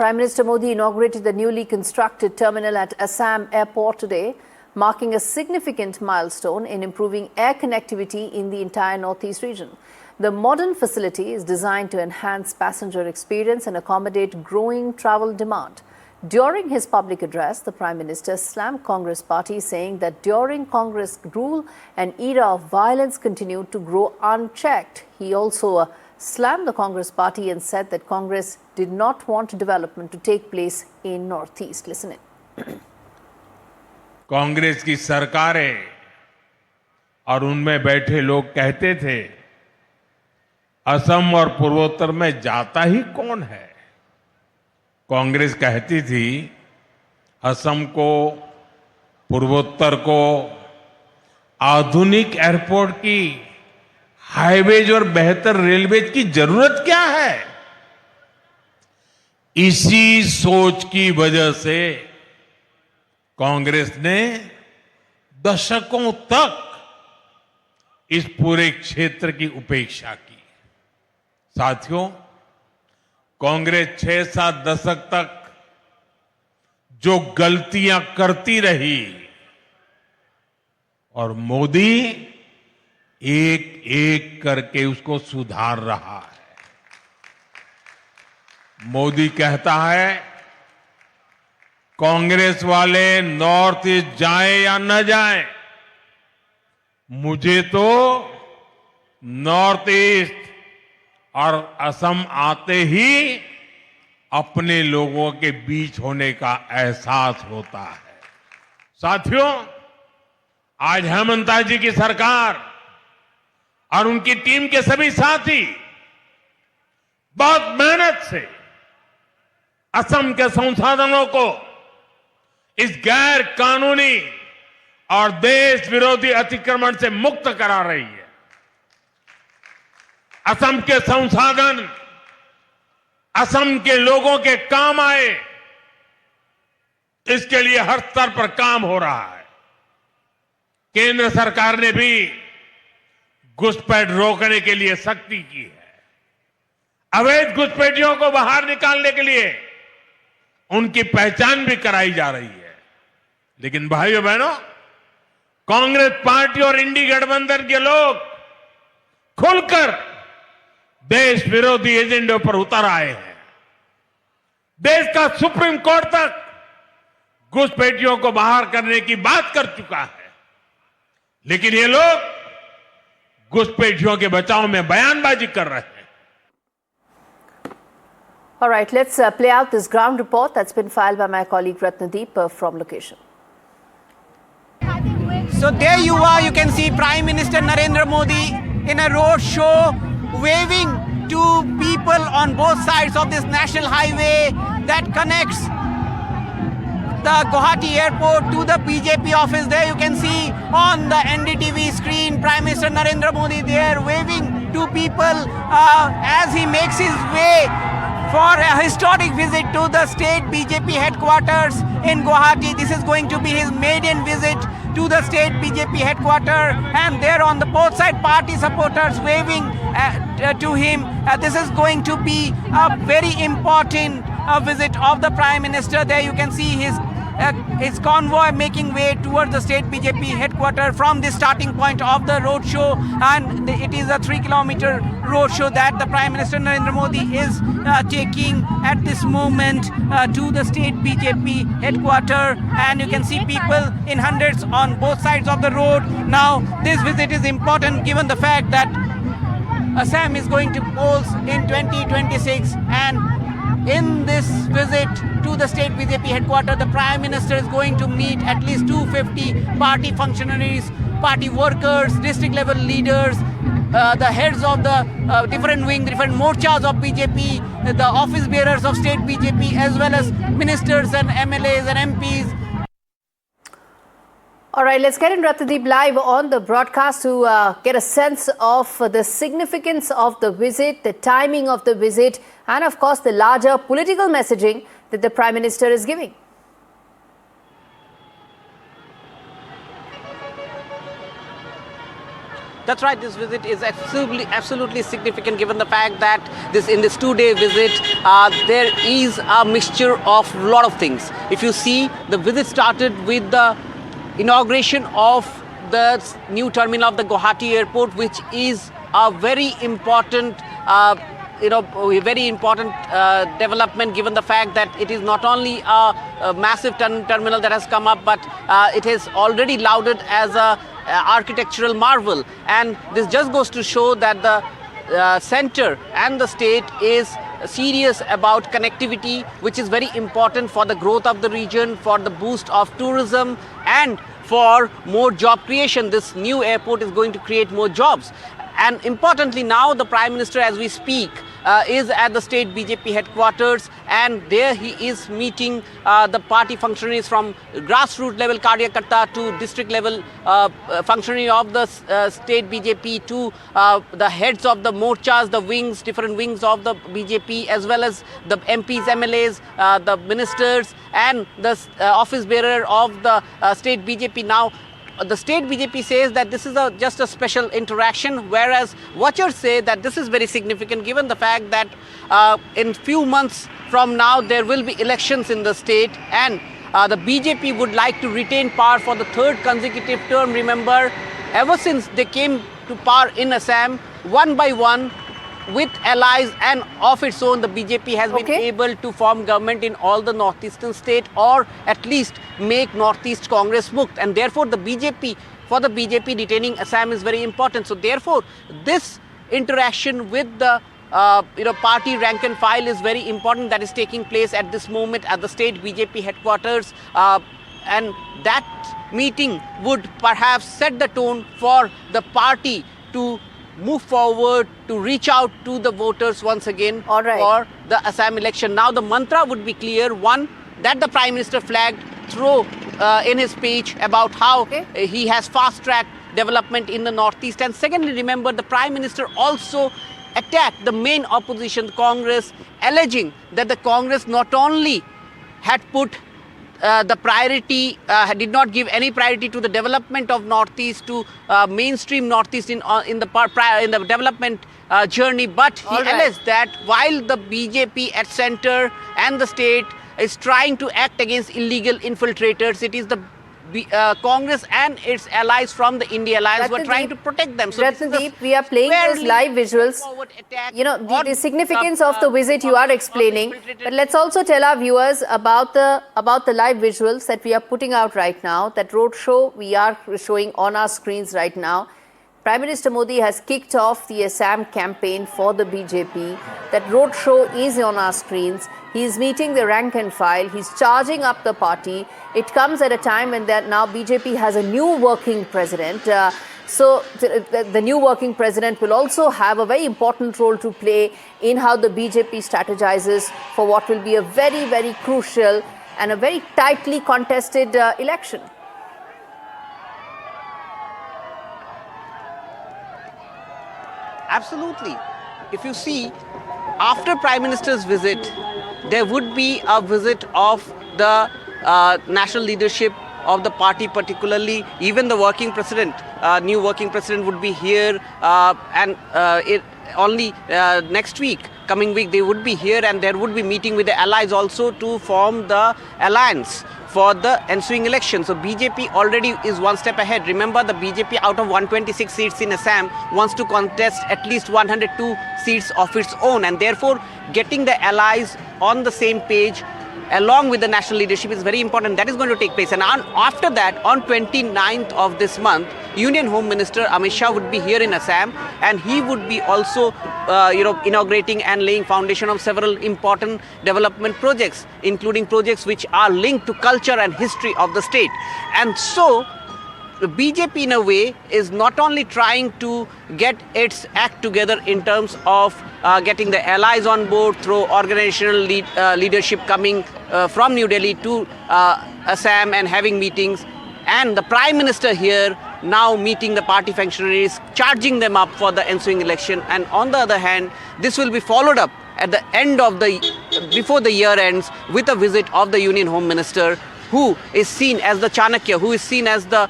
Prime Minister Modi inaugurated the newly constructed terminal at Assam Airport today, marking a significant milestone in improving air connectivity in the entire northeast region. The modern facility is designed to enhance passenger experience and accommodate growing travel demand. During his public address, the Prime Minister slammed Congress party, saying that during Congress rule, an era of violence continued to grow unchecked. He also slammed the Congress party and said that Congress did not want development to take place in Northeast. Listen in. Congress की सरकारें और उनमें बैठे लोग कहते थे, असम और पूर्वोत्तर में जाता ही कौन है। कांग्रेस कहती थी, असम को, पूर्वोत्तर को आधुनिक एयरपोर्ट की, हाईवेज और बेहतर रेलवेज की जरूरत क्या है। इसी सोच की वजह से कांग्रेस ने दशकों तक इस पूरे क्षेत्र की उपेक्षा की। साथियों, कांग्रेस 6-7 दशक तक जो गलतियां करती रही और मोदी एक एक करके उसको सुधार रहा है। मोदी कहता है, कांग्रेस वाले नॉर्थ ईस्ट जाएं या न जाएं, मुझे तो नॉर्थ ईस्ट और असम आते ही अपने लोगों के बीच होने का एहसास होता है। साथियों, आज हेमंता जी की सरकार और उनकी टीम के सभी साथी बहुत मेहनत से असम के संसाधनों को इस गैर कानूनी और देश विरोधी अतिक्रमण से मुक्त करा रही है। असम के संसाधन असम के लोगों के काम आए, इसके लिए हर स्तर पर काम हो रहा है। केंद्र सरकार ने भी घुसपैठ रोकने के लिए सख्ती की है। अवैध घुसपैठियों को बाहर निकालने के लिए उनकी पहचान भी कराई जा रही है। लेकिन भाइयों बहनों, कांग्रेस पार्टी और इंडी गठबंधन के लोग खुलकर देश विरोधी एजेंडे पर उतर आए हैं। देश का सुप्रीम कोर्ट तक घुसपैठियों को बाहर करने की बात कर चुका है, लेकिन ये लोग घुसपैठियों के बचाव में बयानबाजी कर रहे हैं। All right, let's play out this ground report that's been filed by my colleague Ratnadeep from location. So there you are, you can see Prime Minister Narendra Modi in a road show waving to people on both sides of this national highway that connects the Guwahati airport to the BJP office. There you can see on the NDTV screen Prime Minister Narendra Modi there waving to people as he makes his way for a historic visit to the state BJP headquarters in Guwahati. This is going to be his maiden visit to the state BJP headquarters, and there on the both side party supporters waving to him. This is going to be a very important visit of the Prime Minister. There you can see his convoy making way towards the state BJP headquarters from the starting point of the road show, and it is a 3-kilometer road show that the Prime Minister Narendra Modi is taking at this moment to the state BJP headquarters, and you can see people in hundreds on both sides of the road. Now this visit is important given the fact that Assam is going to polls in 2026, and in this visit to the state BJP headquarters, the Prime Minister is going to meet at least 250 party functionaries, party workers, district level leaders, the heads of the different wing, different morchas of BJP, the office bearers of state BJP, as well as ministers and MLAs and MPs. All right, let's get in Ratnadeep live on the broadcast to get a sense of the significance of the visit, the timing of the visit, and of course the larger political messaging that the Prime Minister is giving. That's right. This visit is absolutely significant, given the fact that in this 2-day visit, there is a mixture of a lot of things. If you see, the visit started with the inauguration of the new terminal of the Guwahati airport, which is a very important development, given the fact that it is not only a massive terminal that has come up, but it is already lauded as a architectural marvel. And this just goes to show that the center and the state is serious about connectivity, which is very important for the growth of the region, for the boost of tourism, and for more job creation. This new airport is going to create more jobs. And importantly, now the Prime Minister, as we speak, is at the state BJP headquarters, and there he is meeting the party functionaries from grassroots level Karyakarta to district level functionary of the state BJP to the heads of the morchas, the wings, different wings of the BJP, as well as the MPs, MLAs, the ministers, and the office bearer of the state BJP. Now, the state BJP says that this is just a special interaction, whereas watchers say that this is very significant, given the fact that in few months from now there will be elections in the state, and the BJP would like to retain power for the third consecutive term. Remember, ever since they came to power in Assam, one by one, with allies and of its own, the BJP has been able to form government in all the northeastern state, or at least make Northeast Congress mukt. And therefore, for the BJP, retaining Assam is very important. So therefore, this interaction with the party rank and file is very important. That is taking place at this moment at the state BJP headquarters, and that meeting would perhaps set the tone for the party to move forward, to reach out to the voters once again for the Assam election. Now the mantra would be clear. One, that the Prime Minister flagged through in his speech about how he has fast-tracked development in the Northeast. And secondly, remember, the Prime Minister also attacked the main opposition, the Congress, alleging that the Congress not only had put the priority, did not give any priority to the development of Northeast, to mainstream Northeast in the development journey, but he alleged that while the BJP at center and the state is trying to act against illegal infiltrators, it is the Congress and its allies from the India Alliance were trying to protect them. So Ratnadeep, we are playing those live visuals. You know, the significance of the visit you are explaining, but let's also tell our viewers about the live visuals that we are putting out right now. That roadshow we are showing on our screens right now. Prime Minister Modi has kicked off the Assam campaign for the BJP. That roadshow is on our screens. He is meeting the rank and file. He's charging up the party. It comes at a time when that now BJP has a new working president. So the new working president will also have a very important role to play in how the BJP strategizes for what will be a very, very crucial and a very tightly contested election. Absolutely. If you see, after Prime Minister's visit, there would be a visit of the national leadership of the party, particularly even the working president. New working president would be here, and only next week, coming week, they would be here, and there would be meeting with the allies also to form the alliance for the ensuing election. So BJP already is one step ahead. Remember, the BJP out of 126 seats in Assam wants to contest at least 102 seats of its own, and therefore getting the allies on the same page along with the national leadership is very important. That is going to take place. And after that, on 29th of this month, Union Home Minister Amit Shah would be here in Assam, and he would be also inaugurating and laying foundation of several important development projects, including projects which are linked to culture and history of the state. And so the BJP in a way is not only trying to get its act together in terms of getting the allies on board through organizational leadership coming from New Delhi to Assam and having meetings, and the Prime Minister here now meeting the party functionaries, charging them up for the ensuing election. And on the other hand, this will be followed up at the end of before the year ends with a visit of the Union Home Minister who is seen as the Chanakya, who is seen as the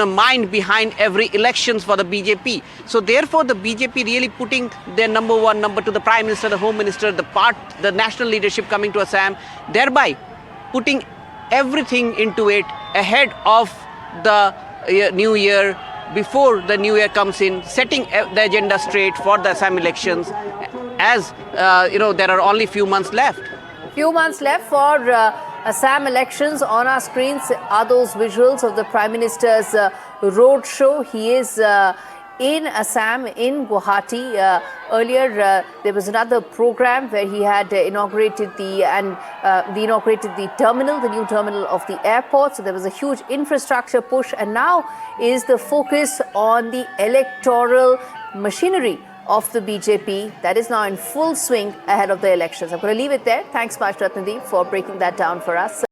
mind behind every elections for the BJP. So therefore, the BJP really putting their number one, number two, the Prime Minister, the Home Minister, the national leadership coming to Assam, thereby putting everything into it ahead of the new year, before the new year comes in, setting the agenda straight for the Assam elections, as there are only few months left. Few months left for Assam elections. On our screens are those visuals of the Prime Minister's road show. He is in Assam, in Guwahati. Earlier, there was another program where he had inaugurated the terminal, the new terminal of the airport. So there was a huge infrastructure push, and now is the focus on the electoral machinery of the BJP that is now in full swing ahead of the elections. I'm going to leave it there. Thanks much, Ratnadeep, for breaking that down for us.